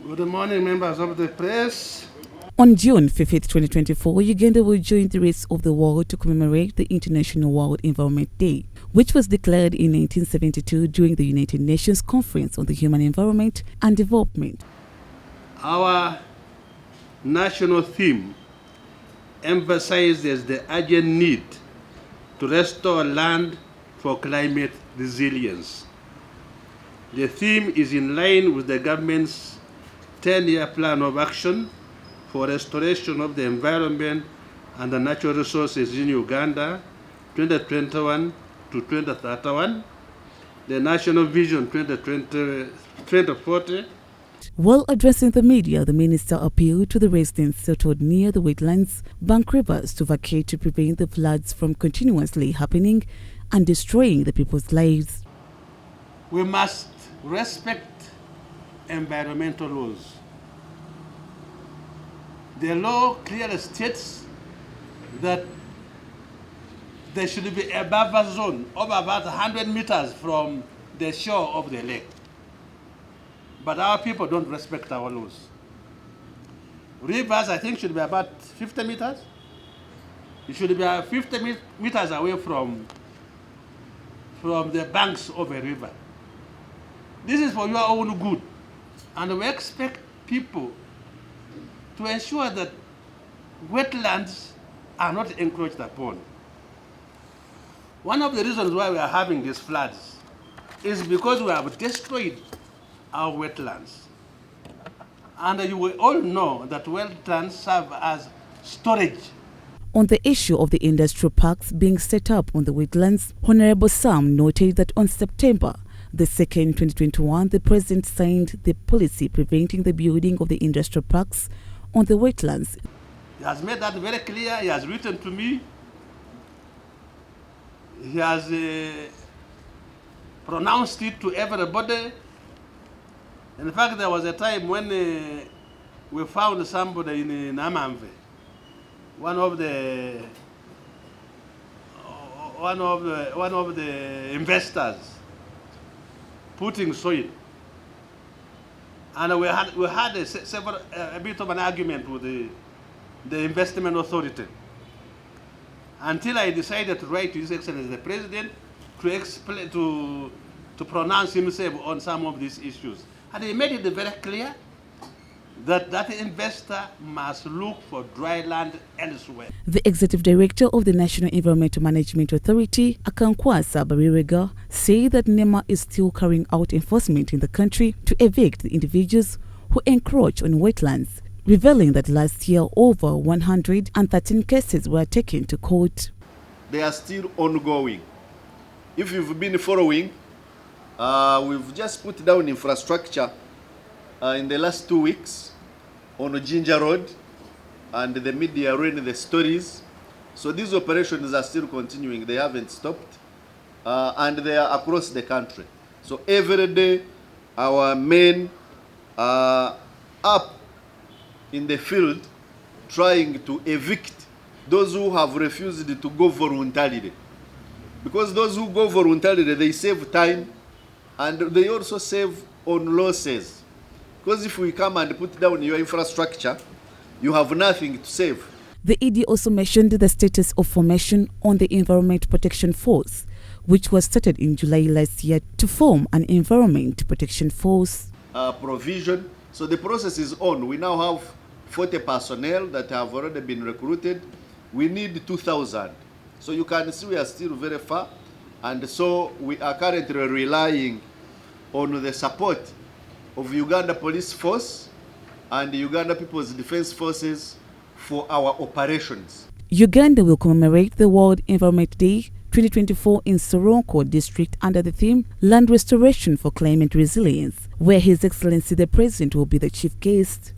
Good morning, members of the press. On June 5, 2024, Uganda will join the rest of the world to commemorate the International World Environment Day, which was declared in 1972 during the United Nations Conference on the Human Environment and Development. Our national theme emphasizes the urgent need to restore land for climate resilience. The theme is in line with the government's 10-year plan of action for restoration of the environment and the natural resources in Uganda, 2021 to 2031, the National Vision 2040. While addressing the media, the minister appealed to the residents settled near the wetlands, bank rivers to vacate to prevent the floods from continuously happening and destroying the people's lives. We must respect environmental laws. The law clearly states that there should be a buffer zone of about 100 meters from the shore of the lake. But our people don't respect our laws. Rivers, I think, should be about 50 meters. It should be 50 meters away from the banks of a river. This is for your own good. And we expect people to ensure that wetlands are not encroached upon. One of the reasons why we are having these floods is because we have destroyed our wetlands. And you will all know that wetlands serve as storage. On the issue of the industrial parks being set up on the wetlands, Honorable Sam noted that on September the 2nd, 2021, the President signed the policy preventing the building of the industrial parks on the wetlands. He has made that very clear. He has written to me. He has pronounced it to everybody. In fact, there was a time when we found somebody in Amamve, one of the investors, putting soil, and we had a bit of an argument with the investment authority, until I decided to write to His Excellency the President to explain, to pronounce himself on some of these issues, and he made it very clear that that investor must look for dry land elsewhere. The Executive Director of the National Environmental Management Authority, Akankwasa Barirega, said that NEMA is still carrying out enforcement in the country to evict the individuals who encroach on wetlands, revealing that last year over 113 cases were taken to court. They are still ongoing. If you've been following, we've just put down infrastructure in the last 2 weeks on Ginger Road, and the media ran the stories. So these operations are still continuing. They haven't stopped, and they are across the country. So every day our men are up in the field trying to evict those who have refused to go voluntarily. Because those who go voluntarily, they save time and they also save on losses. Because if we come and put down your infrastructure, you have nothing to save. The ED also mentioned the status of formation on the Environment Protection Force, which was started in July last year to form an Environment Protection Force. Provision. So the process is on. We now have 40 personnel that have already been recruited. We need 2,000. So you can see we are still very far. And so we are currently relying on the support of Uganda Police Force and the Uganda People's Defense Forces for our operations. Uganda will commemorate the World Environment Day 2024 in Soronko district under the theme Land Restoration for Climate Resilience, where His Excellency the President will be the chief guest.